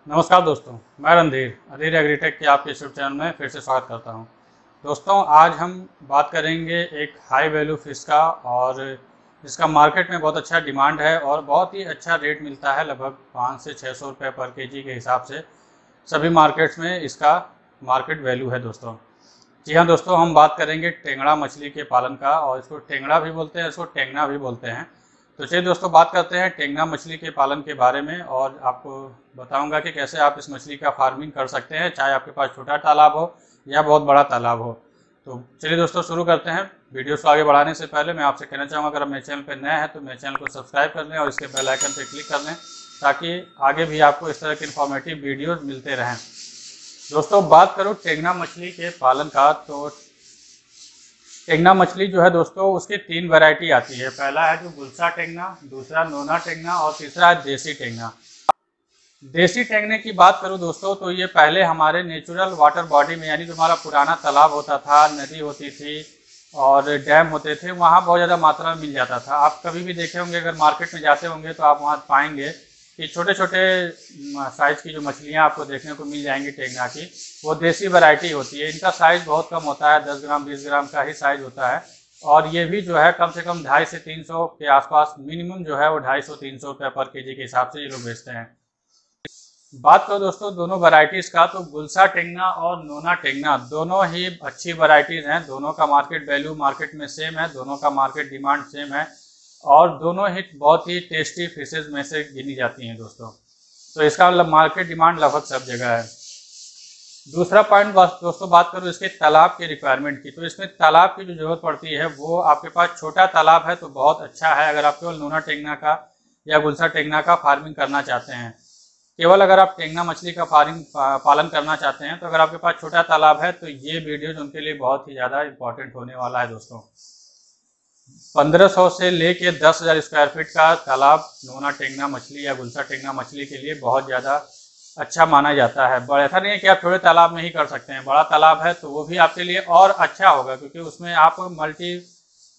नमस्कार दोस्तों, मैं अधीर एग्रीटेक के आपके यूट्यूब चैनल में फिर से स्वागत करता हूं। दोस्तों, आज हम बात करेंगे एक हाई वैल्यू फ़िश का और इसका मार्केट में बहुत अच्छा डिमांड है और बहुत ही अच्छा रेट मिलता है, लगभग 500 से 600 रुपये पर केजी के हिसाब से सभी मार्केट्स में इसका मार्केट वैल्यू है दोस्तों। जी हाँ दोस्तों, हम बात करेंगे टेंगड़ा मछली के पालन का और इसको टेंगड़ा भी बोलते हैं, इसको टेंगना भी बोलते हैं। तो चलिए दोस्तों, बात करते हैं टेंगना मछली के पालन के बारे में और आपको बताऊंगा कि कैसे आप इस मछली का फार्मिंग कर सकते हैं, चाहे आपके पास छोटा तालाब हो या बहुत बड़ा तालाब हो। तो चलिए दोस्तों, शुरू करते हैं। वीडियो को आगे बढ़ाने से पहले मैं आपसे कहना चाहूँगा, अगर आप मेरे चैनल पर नए हैं तो मेरे चैनल को सब्सक्राइब कर लें और इसके बेल आइकन पर क्लिक कर लें ताकि आगे भी आपको इस तरह के इन्फॉर्मेटिव वीडियोज़ मिलते रहें। दोस्तों, बात करूँ टेंगना मछली के पालन का, तो टेंगना मछली जो है दोस्तों, उसकी 3 वैरायटी आती है। पहला है जो गुलसा टेंगना, दूसरा नोना टेंगना और तीसरा है देसी टेंगना। देसी टेंगने की बात करूं दोस्तों, तो ये पहले हमारे नेचुरल वाटर बॉडी में, यानी जो हमारा पुराना तालाब होता था, नदी होती थी और डैम होते थे, वहाँ बहुत ज़्यादा मात्रा में मिल जाता था। आप कभी भी देखे होंगे, अगर मार्केट में जाते होंगे तो आप वहाँ पाएंगे कि छोटे छोटे साइज़ की जो मछलियाँ आपको देखने को मिल जाएंगी टेंगना की, वो देसी वैरायटी होती है। इनका साइज़ बहुत कम होता है, 10 ग्राम 20 ग्राम का ही साइज़ होता है और ये भी जो है कम से कम 250 से 300 के आसपास मिनिमम जो है वो 250-300 रुपये पर केजी के हिसाब से ये लोग बेचते हैं। बात करो दोस्तों दोनों वैरायटीज़ का, तो गुलसा टेंगना और नोना टेंगना दोनों ही अच्छी वैरायटीज़ हैं। दोनों का मार्केट वैल्यू मार्केट में सेम है, दोनों का मार्केट डिमांड सेम है और दोनों ही बहुत ही टेस्टी फिशेज में से गिनी जाती हैं दोस्तों। तो इसका मार्केट डिमांड लगभग सब जगह है। दूसरा पॉइंट दोस्तों, बात करूँ इसके तालाब के रिक्वायरमेंट की, तो इसमें तालाब की जो जरूरत पड़ती है वो आपके पास छोटा तालाब है तो बहुत अच्छा है अगर आप केवल नोना टेंगना का या गुलसा टेंगना का फार्मिंग करना चाहते हैं। केवल अगर आप टेंगना मछली का पालन करना चाहते हैं तो अगर आपके पास छोटा तालाब है तो ये वीडियो उनके लिए बहुत ही ज़्यादा इंपॉर्टेंट होने वाला है दोस्तों। 1500 से लेके 10,000 स्क्वायर फीट का तालाब नोना टेंगना मछली या गुलसा टेंगना मछली के लिए बहुत ज़्यादा अच्छा माना जाता है। बड़ा ऐसा नहीं है कि आप छोटे तालाब में ही कर सकते हैं, बड़ा तालाब है तो वो भी आपके लिए और अच्छा होगा, क्योंकि उसमें आप मल्टी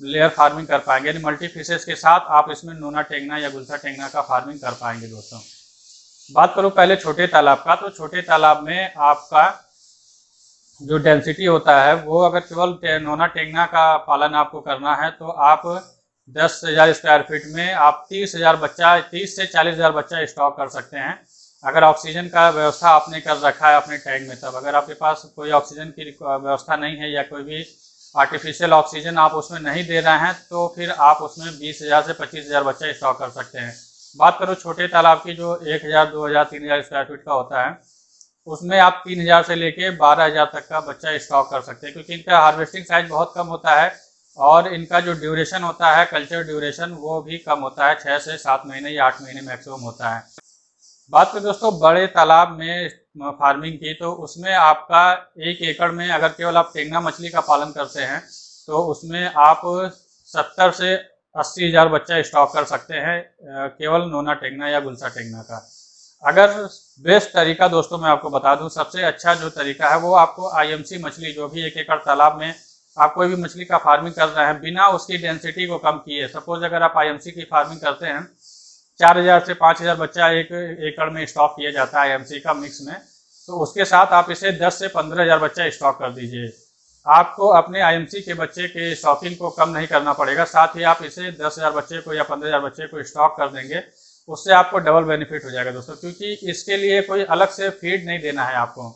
लेयर फार्मिंग कर पाएंगे, यानी मल्टी फिशेस के साथ आप इसमें नोना टेंगना या गुलसा टेंगना का फार्मिंग कर पाएंगे दोस्तों। बात करूँ पहले छोटे तालाब का, तो छोटे तालाब में आपका जो डेंसिटी होता है वो, अगर केवल नोना टेंगना का पालन आपको करना है तो आप 10,000 स्क्वायर फीट में आप 30 से 40,000 बच्चा स्टॉक कर सकते हैं, अगर ऑक्सीजन का व्यवस्था आपने कर रखा है अपने टैंक में तब। अगर आपके पास कोई ऑक्सीजन की व्यवस्था नहीं है या कोई भी आर्टिफिशियल ऑक्सीजन आप उसमें नहीं दे रहे हैं तो फिर आप उसमें 20,000 से 25,000 बच्चा स्टॉक कर सकते हैं। बात करो छोटे तालाब की जो 1,000, 2,000, 3,000 स्क्वायर फीट का होता है, उसमें आप 3,000 से लेके 12,000 तक का बच्चा स्टॉक कर सकते हैं, क्योंकि इनका हार्वेस्टिंग साइज बहुत कम होता है और इनका जो ड्यूरेशन होता है, कल्चर ड्यूरेशन, वो भी कम होता है, 6 से 7 महीने या 8 महीने मैक्सिमम होता है। बात करें दोस्तों बड़े तालाब में फार्मिंग की, तो उसमें आपका 1 एकड़ में अगर केवल आप टेंगना मछली का पालन करते हैं तो उसमें आप 70 से 80,000 बच्चा स्टॉक कर सकते हैं, केवल नोना टेंगना या गुलसा टेंगना का। अगर बेस्ट तरीका दोस्तों मैं आपको बता दूं, सबसे अच्छा जो तरीका है वो आपको IMC मछली, जो भी 1 एकड़ तालाब में आप कोई भी मछली का फार्मिंग कर रहे हैं बिना उसकी डेंसिटी को कम किए, सपोज अगर आप IMC की फार्मिंग करते हैं, 4,000 से 5,000 बच्चा 1 एकड़ में स्टॉक किया जाता है IMC का मिक्स में, तो उसके साथ आप इसे 10 से 15,000 बच्चा स्टॉक कर दीजिए। आपको अपने IMC के बच्चे के स्टॉकिंग को कम नहीं करना पड़ेगा, साथ ही आप इसे 10,000 बच्चे को या 15,000 बच्चे को स्टॉक कर देंगे, उससे आपको डबल बेनिफिट हो जाएगा दोस्तों, क्योंकि इसके लिए कोई अलग से फीड नहीं देना है आपको।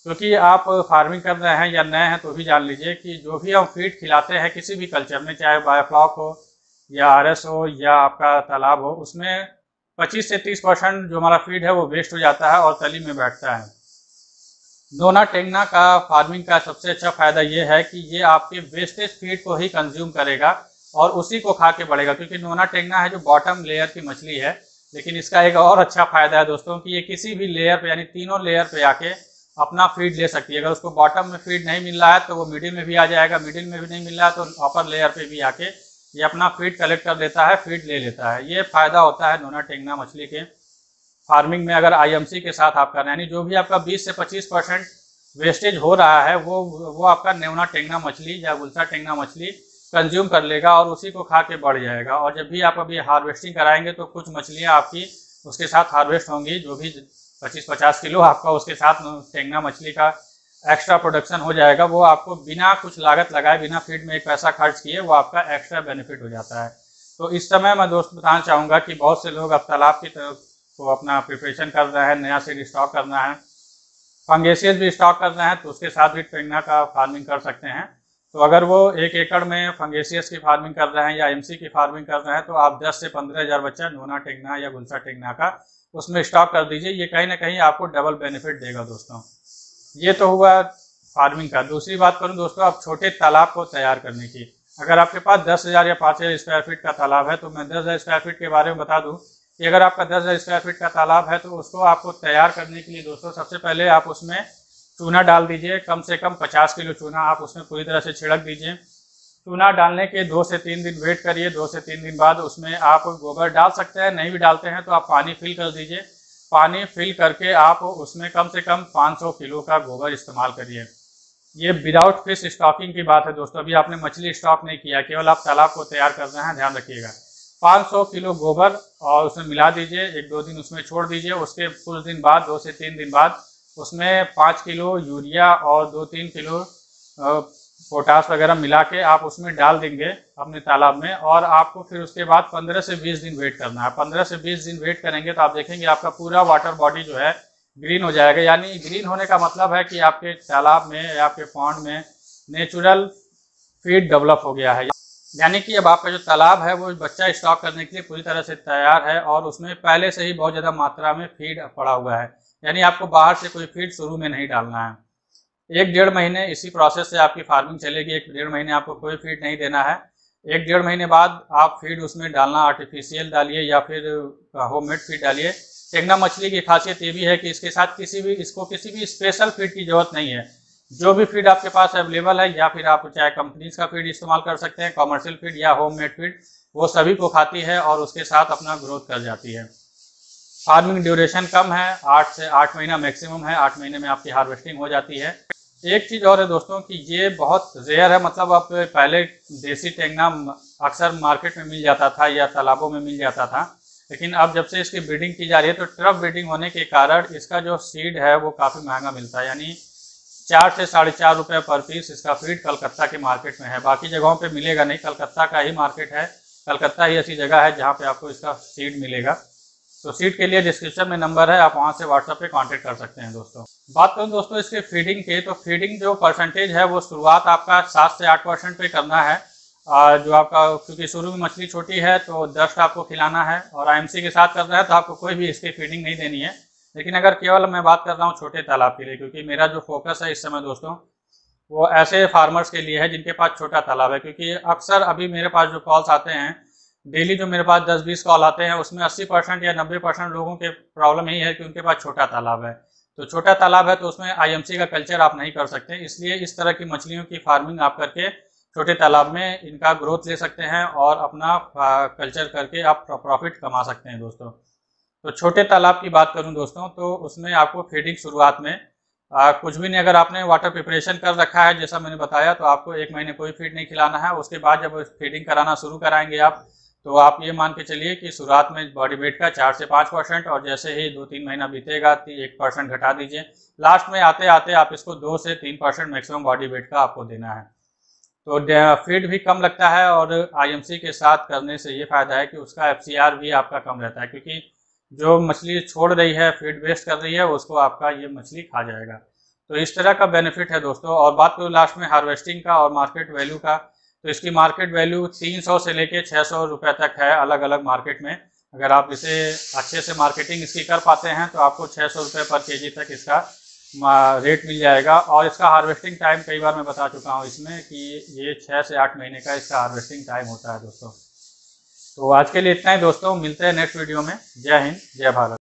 क्योंकि आप फार्मिंग कर रहे हैं या नए हैं तो भी जान लीजिए कि जो भी हम फीड खिलाते हैं किसी भी कल्चर में, चाहे बायोफ्लॉक हो या RS हो या आपका तालाब हो, उसमें 25 से 30% जो हमारा फीड है वो वेस्ट हो जाता है और तली में बैठता है। नोना टेंगना का फार्मिंग का सबसे अच्छा फायदा ये है कि ये आपके वेस्टेज फीड को ही कंज्यूम करेगा और उसी को खा के बढ़ेगा, क्योंकि नोना टेंगना है जो बॉटम लेयर की मछली है। लेकिन इसका एक और अच्छा फायदा है दोस्तों कि ये किसी भी लेयर पे, यानी तीनों लेयर पे आके अपना फीड ले सकती है। अगर उसको बॉटम में फीड नहीं मिल रहा है तो वो मिडिल में भी आ जाएगा, मिडिल में भी नहीं मिल रहा है तो अपर लेयर पे भी आके ये अपना फीड कलेक्ट कर लेता है, फीड ले लेता है। ये फायदा होता है नोना टेंगना मछली के फार्मिंग में अगर IMC के साथ आप कर रहे हैं, यानी जो भी आपका 20 से 25% वेस्टेज हो रहा है वो आपका नोना टेंगना मछली या गुलसा टेंगना मछली कंज्यूम कर लेगा और उसी को खा के बढ़ जाएगा। और जब भी आप अभी हार्वेस्टिंग कराएंगे तो कुछ मछलियाँ आपकी उसके साथ हार्वेस्ट होंगी, जो भी 25-50 किलो आपका उसके साथ टेंगना मछली का एक्स्ट्रा प्रोडक्शन हो जाएगा। वो आपको बिना कुछ लागत लगाए, बिना फीड में एक पैसा खर्च किए, वो आपका एक्स्ट्रा बेनिफिट हो जाता है। तो इस समय मैं दोस्त बताना चाहूँगा कि बहुत से लोग अब तालाब की तरफ को अपना प्रिपरेशन कर रहे हैं, नया सीड स्टॉक करना है, फंगेसियस भी स्टॉक करना है, तो उसके साथ भी टेंगना का फार्मिंग कर सकते हैं। तो अगर वो 1 एकड़ में फंगेसियस की फार्मिंग कर रहे हैं या एमसी की फार्मिंग कर रहे हैं, तो आप 10 से 15 हज़ार बच्चा नोना टेंगना या गुलसा टेंगना का उसमें स्टॉक कर दीजिए। ये कहीं ना कहीं आपको डबल बेनिफिट देगा दोस्तों। ये तो हुआ फार्मिंग का। दूसरी बात करूं दोस्तों, आप छोटे तालाब को तैयार करने की। अगर आपके पास 10,000 या 5,000 स्क्वायर फीट का तालाब है, तो मैं 10,000 स्क्वायर फीट के बारे में बता दूं कि अगर आपका 10,000 स्क्वायर फीट का तालाब है, तो उसको आपको तैयार करने के लिए दोस्तों सबसे पहले आप उसमें चूना डाल दीजिए। कम से कम 50 किलो चूना आप उसमें पूरी तरह से छिड़क दीजिए। चूना डालने के 2 से 3 दिन वेट करिए। 2 से 3 दिन बाद उसमें आप गोबर डाल सकते हैं, नहीं भी डालते हैं तो आप पानी फिल कर दीजिए। पानी फिल करके आप उसमें कम से कम 500 किलो का गोबर इस्तेमाल करिए। ये विदाउट फिश स्टॉकिंग की बात है दोस्तों, अभी आपने मछली स्टॉक नहीं किया, केवल आप तालाब को तैयार कर रहे हैं, ध्यान रखिएगा। 500 किलो गोबर और उसमें मिला दीजिए, 1-2 दिन उसमें छोड़ दीजिए। उसके कुछ दिन बाद, 2 से 3 दिन बाद उसमें 5 किलो यूरिया और 2-3 किलो पोटास वगैरह मिला के आप उसमें डाल देंगे अपने तालाब में। और आपको फिर उसके बाद 15 से 20 दिन वेट करना है। 15 से 20 दिन वेट करेंगे तो आप देखेंगे आपका पूरा वाटर बॉडी जो है ग्रीन हो जाएगा। यानी ग्रीन होने का मतलब है कि आपके तालाब में या आपके पॉन्ड में नेचुरल फीड डेवलप हो गया है। यानी कि अब आपका जो तालाब है वो बच्चा स्टॉक करने के लिए पूरी तरह से तैयार है और उसमें पहले से ही बहुत ज़्यादा मात्रा में फीड पड़ा हुआ है। यानी आपको बाहर से कोई फीड शुरू में नहीं डालना है। 1-1.5 महीने इसी प्रोसेस से आपकी फार्मिंग चलेगी। 1-1.5 महीने आपको कोई फीड नहीं देना है। 1-1.5 महीने बाद आप फीड उसमें डालना, आर्टिफिशियल डालिए या फिर होममेड फीड डालिए। टेंगना मछली की खासियत ये भी है कि इसके साथ इसको किसी भी स्पेशल फीड की जरूरत नहीं है। जो भी फीड आपके पास अवेलेबल है, या फिर आप चाहे कंपनीज का फीड इस्तेमाल कर सकते हैं, कॉमर्शियल फीड या होममेड फीड, वो सभी को खाती है और उसके साथ अपना ग्रोथ कर जाती है। फार्मिंग ड्यूरेशन कम है, 8 से 8 महीना मैक्सिमम है। 8 महीने में आपकी हार्वेस्टिंग हो जाती है। एक चीज़ और है दोस्तों कि ये बहुत रेयर है, मतलब आप पहले देसी टेंगना अक्सर मार्केट में मिल जाता था या तालाबों में मिल जाता था, लेकिन अब जब से इसकी ब्रीडिंग की जा रही है तो ट्रफ ब्रीडिंग होने के कारण इसका जो सीड है वो काफ़ी महंगा मिलता है। यानी 4 से 4.5 रुपये पर पीस इसका फीड कलकत्ता के मार्केट में है। बाकी जगहों पे मिलेगा नहीं, कलकत्ता का ही मार्केट है। कलकत्ता ही ऐसी जगह है जहाँ पे आपको इसका सीड मिलेगा। तो सीड के लिए डिस्क्रिप्शन में नंबर है, आप वहाँ से व्हाट्सएप पे कांटेक्ट कर सकते हैं दोस्तों। बात करूँ दोस्तों इसके फीडिंग के, तो फीडिंग जो परसेंटेज है वो शुरुआत आपका 7 से 8% पे करना है। जो आपका, क्योंकि शुरू में मछली छोटी है तो दस्ट आपको खिलाना है, और आईएमसी के साथ कर रहा है तो आपको कोई भी इसकी फीडिंग नहीं देनी है। लेकिन अगर केवल मैं बात कर रहा हूँ छोटे तालाब के लिए, क्योंकि मेरा जो फोकस है इस समय दोस्तों वो ऐसे फार्मर्स के लिए है जिनके पास छोटा तालाब है। क्योंकि अक्सर अभी मेरे पास जो कॉल्स आते हैं, डेली जो मेरे पास 10-20 कॉल आते हैं, उसमें 80% या 90% लोगों के प्रॉब्लम यही है कि उनके पास छोटा तालाब है। तो छोटा तालाब है तो उसमें आईएमसी का कल्चर आप नहीं कर सकते, इसलिए इस तरह की मछलियों की फार्मिंग आप करके छोटे तालाब में इनका ग्रोथ ले सकते हैं और अपना कल्चर करके आप प्रॉफिट कमा सकते हैं दोस्तों। तो छोटे तालाब की बात करूं दोस्तों, तो उसमें आपको फीडिंग शुरुआत में कुछ भी नहीं, अगर आपने वाटर प्रिपरेशन कर रखा है जैसा मैंने बताया, तो आपको 1 महीने कोई फीड नहीं खिलाना है। उसके बाद जब फीडिंग कराना शुरू कराएंगे आप, तो आप ये मान के चलिए कि शुरुआत में बॉडी वेट का 4 से 5%, और जैसे ही 2-3 महीना बीतेगा 1% घटा दीजिए। लास्ट में आते आते आप इसको 2 से 3% मैक्सिमम बॉडी वेट का आपको देना है। तो फीड भी कम लगता है, और आईएमसी के साथ करने से ये फायदा है कि उसका एफसीआर भी आपका कम रहता है, क्योंकि जो मछली छोड़ रही है, फीड वेस्ट कर रही है, उसको आपका ये मछली खा जाएगा। तो इस तरह का बेनिफिट है दोस्तों। और बात करूँ लास्ट में हार्वेस्टिंग का और मार्केट वैल्यू का, तो इसकी मार्केट वैल्यू 300 से लेके 600 रुपये तक है अलग अलग मार्केट में। अगर आप इसे अच्छे से मार्केटिंग इसकी कर पाते हैं तो आपको 600 रुपये पर केजी तक इसका रेट मिल जाएगा। और इसका हार्वेस्टिंग टाइम कई बार मैं बता चुका हूँ इसमें कि ये 6 से 8 महीने का इसका हार्वेस्टिंग टाइम होता है दोस्तों। तो आज के लिए इतना ही दोस्तों, मिलते हैं नेक्स्ट वीडियो में। जय हिंद, जय भारत।